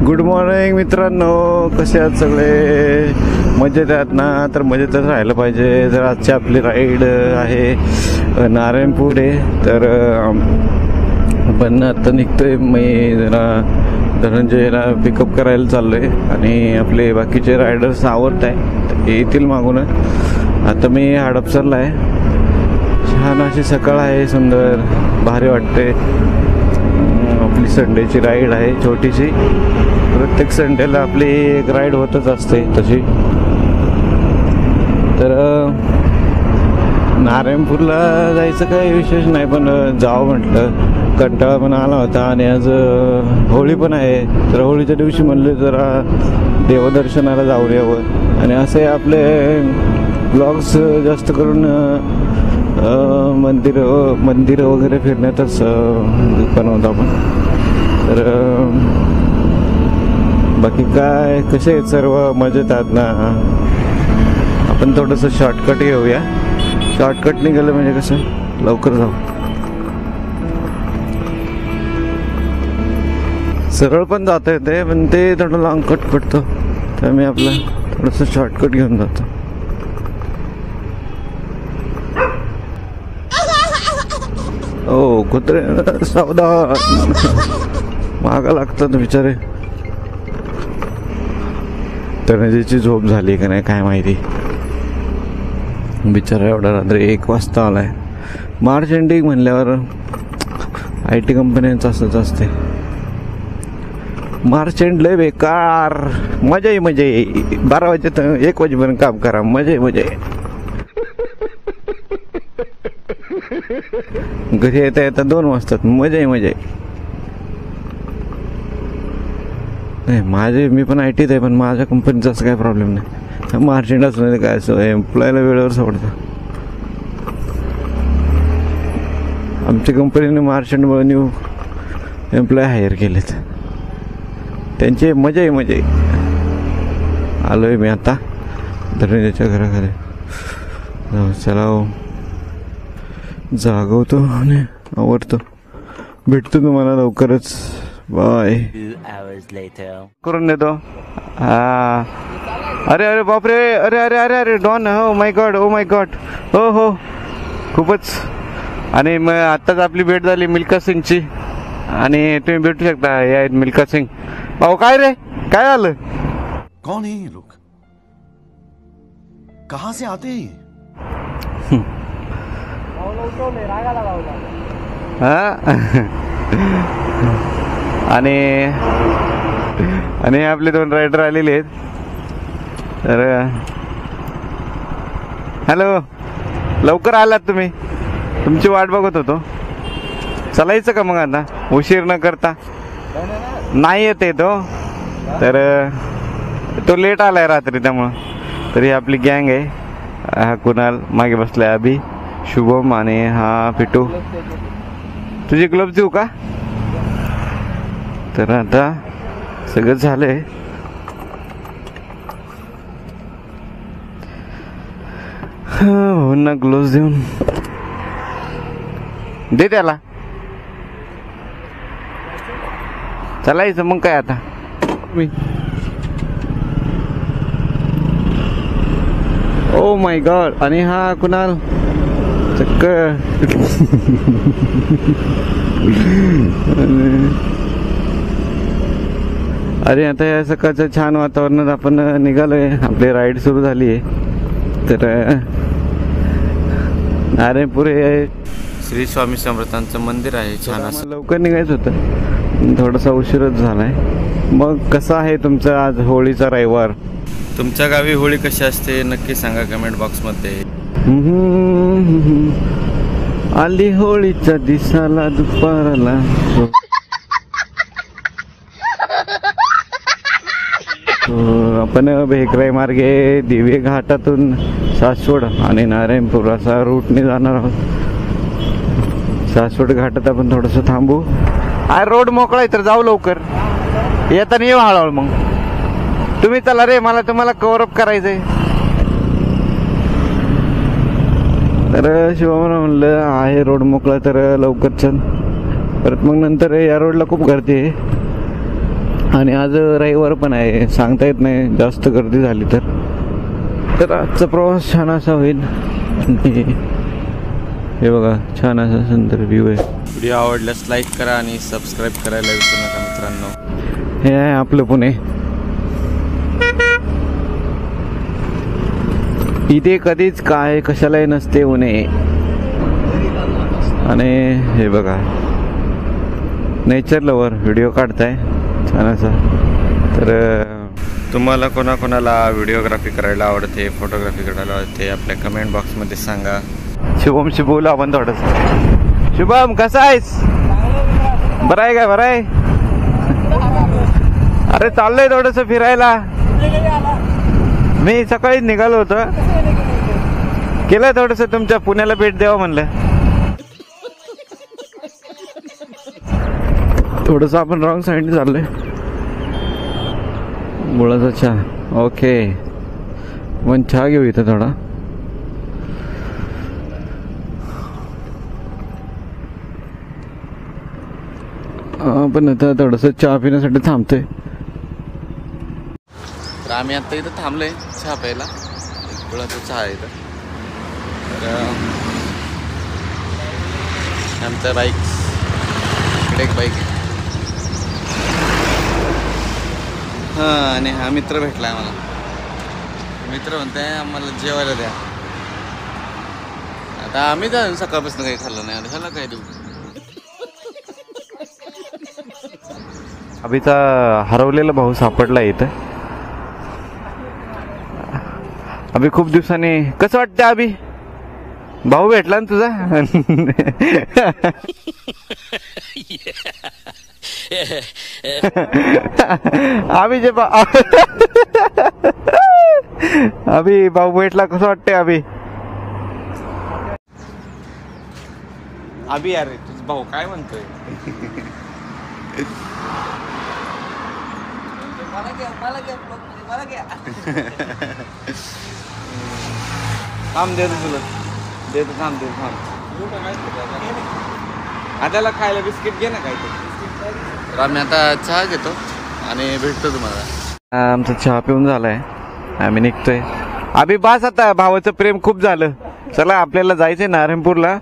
Good morning मित्रांनो, कसे आहात सगळे? मजेत आहात ना? तर मजेतच राहायला पाहिजे. तर आजची आपली राईड आहे नारायणपूर आहे. तर आपण आता निघतोय. मी जरा धनंजयला पिकअप करायला चाललो आहे आणि आपले बाकीचे रायडर्स आवडत आहे, तर येतील मागून. आता मी हडपसरला आहे. छान अशी सकाळ आहे, सुंदर, भारी वाटते. आपली संडेची राईड आहे छोटीशी. प्रत्येक संडेला आपली एक राईड होतच असते तशी. तर नारायणपूरला जायचं काही विशेष नाही, पण जावं म्हटलं. कंटाळा पण आला होता आणि आज होळी पण आहे. तर होळीच्या दिवशी म्हणले जरा देवदर्शनाला जाऊन यावं. आणि असे आपले ब्लॉग्स जास्त करून मंदिरं वगैरे फिरण्यातच बनवतो आपण. तर बाकी काय, कसे आहेत सर्व? मजेत आहात ना? आपण थोडंसं शॉर्टकट घेऊया. शॉर्टकट निघालं म्हणजे कसं लवकर जाऊ. सरळ पण जाता येते, पण ते थोडं लॉंग कट पडतं. तर मी आपलं थोडंसं शॉर्टकट घेऊन जातो. ओ कुत्रे सावधान, मागा लागतात बिचारे. तनुजीची झोप झाली का नाही काय माहिती. बिचारा एवढा रात्री 1 वाजता आलाय. मार्च एंडिंग म्हणल्यावर IT कंपन्यांचं असंच असते. मार्च एंड लय बेकार. मजा आहे, मजा आहे. 12 वाजेत 1 वाजेपर्यंत काम करा. मजा आहे, मजा आहे. घरी येता येता 2 वाजतात. मजा आहे, मजा आहे. नाही, मी पण ITत आहे, पण माझ्या कंपनीचा असं काही प्रॉब्लेम नाही. मार्चेंडच नाही काय, असं एम्प्लॉयला वेळेवर सोडतं. आमच्या कंपनीने मार्चेंडमुळे न्यू एम्प्लॉय हायर केलेत. त्यांची मजा आहे, मजा आहे. आलोय मी आता धनंजयच्या घराकडे. चला जागवतो आणि आवडतो. भेटतो तुम्हाला लवकरच. बाय. करून देतो. हा, अरे अरे बापरे, अरे अरे अरे अरे डॉन. हो माय गॉड, ओ माय गॉड. हो हो, खूपच. आणि मग आत्ताच आपली भेट झाली मिल्खा सिंगची. आणि तुम्ही भेटू शकता, या मिल्खा सिंग. भाऊ काय रे, काय झालं? कौन है ये लोग? कहां से आते हैं? आणि आपले 2 रायडर आलेले आहेत. तर हॅलो, लवकर आलात तुम्ही? तुमची वाट बघत होतो. चालायचं का मग आता, उशीर न करता? नाही येते तो. तर तो लेट आलाय रात्री, त्यामुळं. तरी आपली गँग आहे. हा कुणाल मागे बसलाय, अभि, शुभम आणि हा पिटू. तुझे ग्लोव्स देऊ का? तर आता सगळं झालंय. भाऊंना ग्लोव्स देऊन दे त्याला. चालायचं मग काय आता. मी ओ माय गॉड. आणि हा कुणाल चक्क. अरे आता या सकाळच्या छान वातावरणात आपण निघालोय. आपली राईड सुरू झाली आहे. तर नारायणपूर हे श्री स्वामी समर्थांचं मंदिर आहे. छान असं. लवकर निघायचं होतं, थोडासा उशीरच झालाय. मग कसा आहे तुमचा आज होळीचा रविवार? तुमच्या गावी होळी कशी असते नक्की सांगा कमेंट बॉक्समध्ये. आली होळीच्या दिसाला दुपाराला. आपण भेकराई मार्गे दिवे घाटातून सासवड आणि नारायणपूर असा रूटने जाणार आहोत. सासवड घाटात आपण थोडंसं थांबू. रोड मोकळा आहे तर जाऊ लवकर. येताना येऊ हळूहळू. मग तुम्ही चला रे, मला तुम्हाला कव्हर अप करायचंय. तर शिवाला म्हणलं आहे रोड मोकळा तर लवकर चल. परत मग नंतर या रोडला खूप गर्दी आहे. आणि आज रविवार पण आहे, सांगता येत नाही जास्त गर्दी झाली तर आजचा प्रवास छान असा होईल. आणि हे बघा छान असा सुंदर व्ह्यू आहे. व्हिडिओ आवडल्यास लाईक करा आणि सबस्क्राईब करायला विसरू नका मित्रांनो. हे आहे आपलं पुणे. इथे कधीच काय कशालाही नसते उणे. आणि हे बघा नेचर लवर व्हिडिओ काढताय छान असा. तर तुम्हाला कोणाकोणाला व्हिडिओग्राफी करायला आवडते, फोटोग्राफी करायला आवडते, आपल्या कमेंट बॉक्समध्ये सांगा. शुभमशी बोलू आपण थोडंसं. शुभम कसा आहेस? बरं आहे का? बरं आहे. अरे चाललंय थोडंसं फिरायला. मी सकाळीच निघालो होतो, केलं थोडंसं तुमच्या पुण्याला भेट द्यावं म्हणलं. थोडंसं आपण रॉंग साईडने चाललोय. गुळाचा चहा. ओके मग चहा घेऊ इथं थोडा. पण आता थोडंसं चहा पिण्यासाठी थांबतोय. तर आम्ही आता इथं थांबलोय चहा प्यायला. गुळाचा चहा आहे इथं. तर आमच्या बाईक इकडे एक बाईक आहे. हां आणि हा मित्र भेटला आहे मला. मित्र म्हणते आम्हाला जेवायला द्या. आता आम्ही तर सकाळपासून काही खाल्लं नाही, ह्याला काय देऊ. अभिचा हरवलेला भाऊ सापडला इथं. अभि खूप दिवसांनी कसं वाटतं अभि? भाऊ भेटला ना तुझा? अभि जे अभि भाऊ भेटला कसं वाटतंय अभि? अभि अरे तुझा भाऊ काय म्हणतोय? थांब देतो तुला, देतो थांब देतो थांब. आता खायला बिस्किट घे ना काहीतरी. आम्ही आता चहा घेतो आणि भेटतो तुम्हाला. आमचा चहा पिऊन झालाय, आम्ही निघतोय. अभि बास आता, भावाचं प्रेम खूप झालं. चला आपल्याला जायचंय नारायणपूरला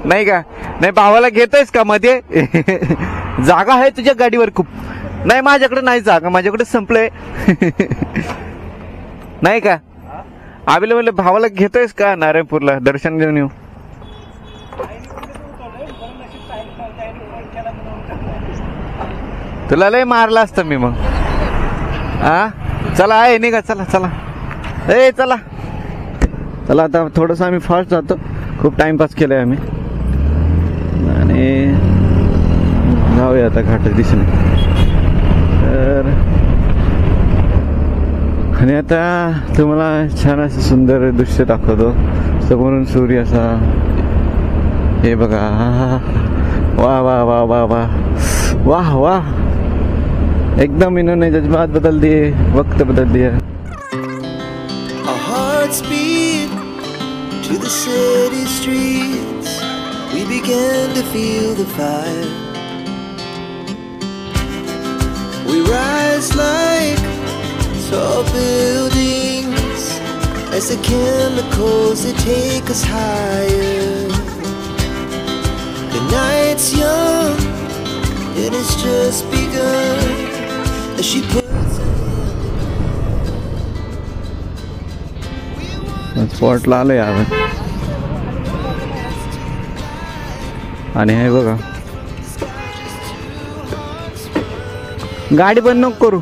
नाही का? नाही भावाला घेतोयस का मध्ये? जागा आहे तुझ्या गाडीवर खूप. नाही माझ्याकडे नाही जागा, माझ्याकडे संपलंय. नाही का? आबीला म्हणलं भावाला घेतोयस का नारायणपूरला, दर्शन घेऊन येऊ. तुला लय मारला असतं मी मग. हा चला आहे निघा. चला चला ए चला चला. आता थोडस आम्ही फास्ट जातो, खूप टाइमपास केलाय आम्ही. आणि जाऊया आता घाट दिसणे. तर आणि आता तुम्हाला छान असं सुंदर दृश्य दाखवतो. समोरून सूर्य असा. हे बघा वाह वाह वाह वाह वाह वाह वाह. एकदम इन्होंने जज्बात बदल दिए, वक्त बदल दिया. Our hearts beat to the city streets. We began to feel the fire. We rise like tall buildings as the chemicals they take us higher. The night's young and it's just begun as she puts स्पॉटला आलोय आपण. आणि हे बघा गाडी बंद नको करू.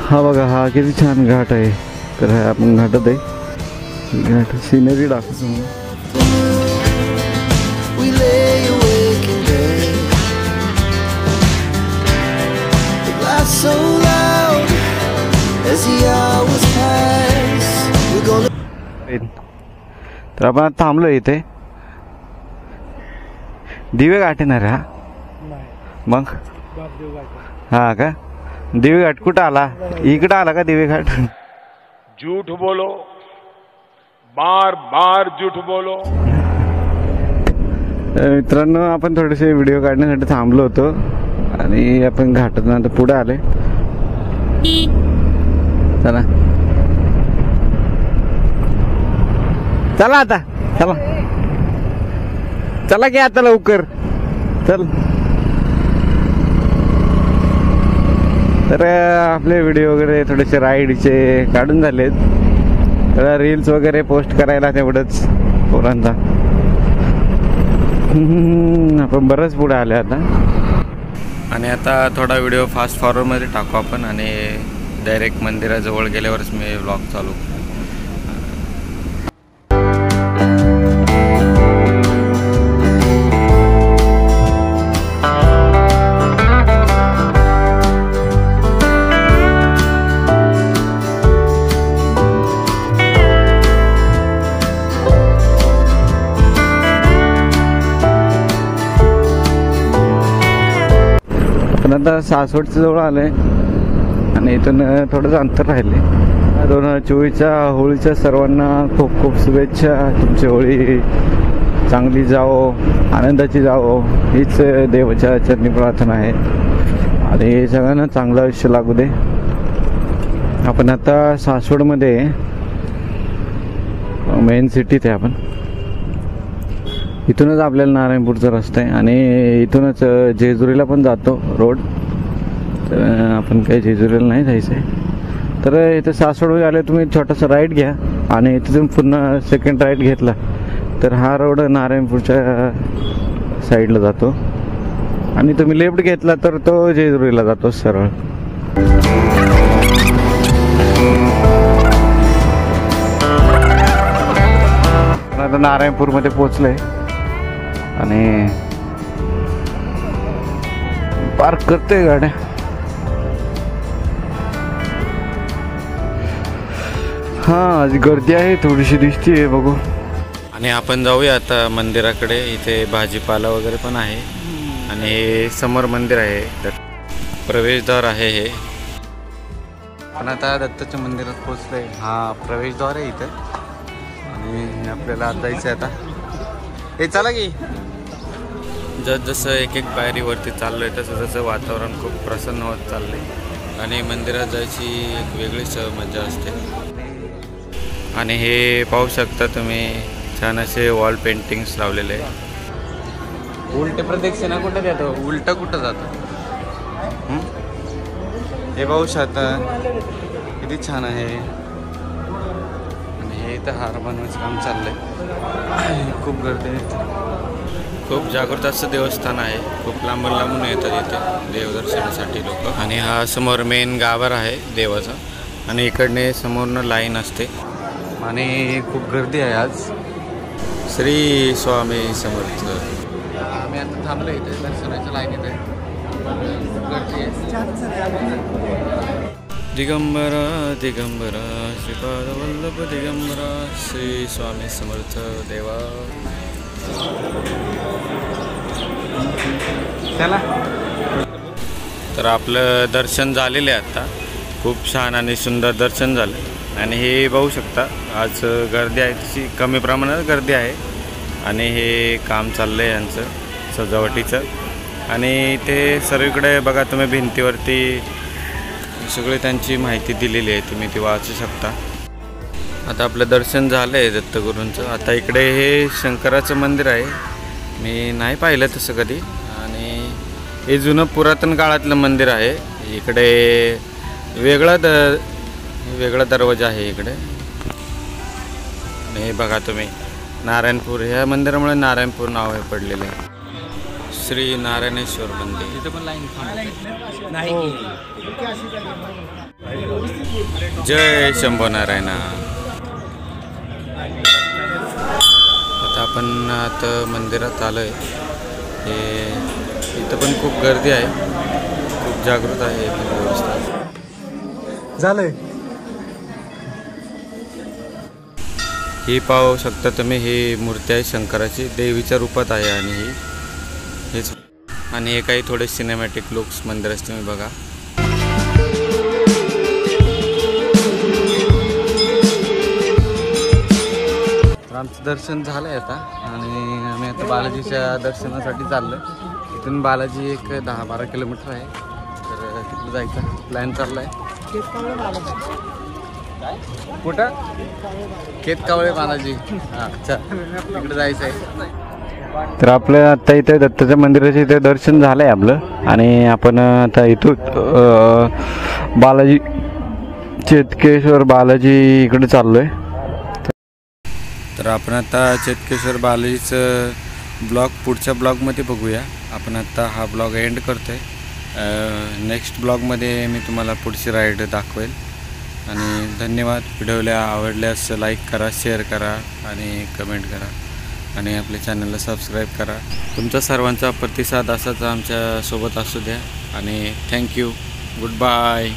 हा बघा हा किती छान घाट आहे. तर आपण घाटात आहे. घाट सिनरी दाखवतो. we lay awake in bed. The glass so loud as the hours pass. We're gonna. तर आपण थांबलो इथे. दिवे घाट येणार हा. मग हा का दिवेघाट कुठं आला इकडं आला का दिवेघाट झूठ बोलो बार बार झूठ बोलो मित्रांनो आपण थोडेसे व्हिडिओ काढण्यासाठी थांबलो होतो आणि आपण घाटातून आता पुढे आले चला चला आता चला चला की आता लवकर चल तर आपले व्हिडिओ वगैरे थोडेसे राईडचे काढून झालेत तर रील्स वगैरे पोस्ट करायला तेवढंच पोरांचा आपण बरंच पुढे आले आता आणि आता थोडा व्हिडिओ फास्ट फॉरवर्डमध्ये टाकू आपण आणि डायरेक्ट मंदिराजवळ गेल्यावरच मी व्लॉग चालू पण आता सासवडच्या जवळ आलंय आणि इथून थोडंच अंतर राहिले 2024च्या होळीच्या सर्वांना खूप खूप शुभेच्छा तुमची होळी चांगली जावो आनंदाची जावो हीच देवाच्या चरणी प्रार्थना आहे आणि सगळ्यांना चांगलं आयुष्य लागू दे आपण आता सासवडमध्ये मेन सिटीत आहे आपण इथूनच आपल्याला नारायणपूरचा रस्ता आहे आणि इथूनच जेजुरीला पण जातो रोड तर आपण काही जेजुरीला नाही जायचं आहे तर इथं सासवडमध्ये आले तुम्ही छोटासा राईट घ्या आणि तिथून पुन्हा सेकंड राईट घेतला तर हा रोड नारायणपूरच्या साईडला जातो आणि तुम्ही लेफ्ट घेतला तर तो जेजुरीला जातो सरळ आता नारायणपूरमध्ये पोचलोय आणि पार्क करते गाड्या हा आज गर्दी आहे थोडीशी दिसतीये बघू आणि आपण जाऊया आता मंदिराकडे इथे भाजीपाला वगैरे पण आहे आणि हे समोर मंदिर आहे तर प्रवेशद्वार आहे हे पण आता दत्ताच्या मंदिरात पोचलोय हा प्रवेशद्वार आहे इथं आणि आपल्याला आज जायचं आहे आता हे चला की जसं एक एक पायरीवरती चाललोय तसं जसं वातावरण खूप प्रसन्न होत चाललंय आणि मंदिरात जायची एक वेगळीच मजा असते आणि हे पाहू शकता तुम्ही छान असे वॉल पेंटिंग्स लावलेले उलटे प्रदक्षिणा कुठं जातो उलट कुठं जातं हे पाहू शकता किती छान आहे आणि हे इथं हार बनवायचं काम चाललंय खूप गर्दी आहे खूप जागृत असं देवस्थान आहे खूप लांबून लांबून येतात इथे देवदर्शनासाठी लोक आणि हा समोर मेन गाभार आहे देवाचा आणि इकडने समोरनं लाईन असते आणि खूप गर्दी आहे आज श्री स्वामी समर्थ आम्ही आता थांबलो इथे दर्शनाच्या लाईनीत आहे खूप गर्दी आहे दिगंबरा दिगंबरा श्रीपाद वल्लभ दिगंबरा श्री स्वामी समर्थ देवा चला तर आपलं दर्शन झालेलं आहे आता खूप छान आणि सुंदर दर्शन झालं आणि हे बघू शकता आज गर्दी आहे तशी कमी प्रमाणात गर्दी आहे आणि हे काम चाललं आहे यांचं सजावटीचं आणि ते सर्वीकडे बघा तुम्ही भिंतीवरती सगळी त्यांची माहिती दिलेली आहे तुम्ही ती वाचू शकता आता आपलं दर्शन झालं आहे दत्तगुरूंचं आता इकडे हे शंकराचं मंदिर आहे मी नाही पाहिलं तसं कधी आणि हे जुनं पुरातन काळातलं मंदिर आहे इकडे वेगळा दरवाजा आहे इकडे आणि हे बघा तुम्ही नारायणपूर ह्या मंदिरामुळे नारायणपूर नाव हे पडलेले आहे श्री नारायणेश्वर मंदिर तिथे पण लाईन जय शंभो नारायणा आता आपण आता मंदिरात आलोय हे इथं पण खूप गर्दी आहे खूप जागृत आहे व्यवस्था झालंय ही पाहू शकता तुम्ही ही मूर्ती आहे शंकराची देवीच्या रूपात आहे आणि हेच आणि हे काही थोडे सिनेमॅटिक लुक्स मंदिराचे तुम्ही बघा. तर आमचं दर्शन झालं आहे आता आणि आम्ही आता बालाजीच्या दर्शनासाठी चाललो आहे. इथून बालाजी एक 10-12 किलोमीटर आहे. तर तिकडे जायचा प्लॅन चालला आहे. कुठं? केतकावळे बालाजी. अच्छा, तिकडे जायचं आहे. तर आपलं आता इथे दत्ताच्या मंदिराचे इथे दर्शन झालं आहे आपलं आणि आपण आता इथून बालाजी चेतकेश्वर बालाजी इकडे चाललो आहे. तर आपण आता चेतकेश्वर बालाजीचं ब्लॉग पुढच्या ब्लॉगमध्ये बघूया. आपण आता हा ब्लॉग एंड करतो आहे. नेक्स्ट ब्लॉगमध्ये मी तुम्हाला पुढची राईड दाखवेल. आणि धन्यवाद. व्हिडिओला आवडल्यास लाईक करा, शेअर करा आणि कमेंट करा आणि आपल्या चॅनलला सबस्क्राईब करा. तुमचा सर्वांचा प्रतिसाद असाच आमच्या सोबत असू द्या आणि thank you. Goodbye.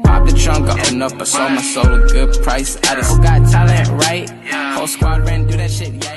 Pop the trunk, open up, I sold my soul a good price. Out of Scott talent, right? Whole squad ran through that shit, yeah.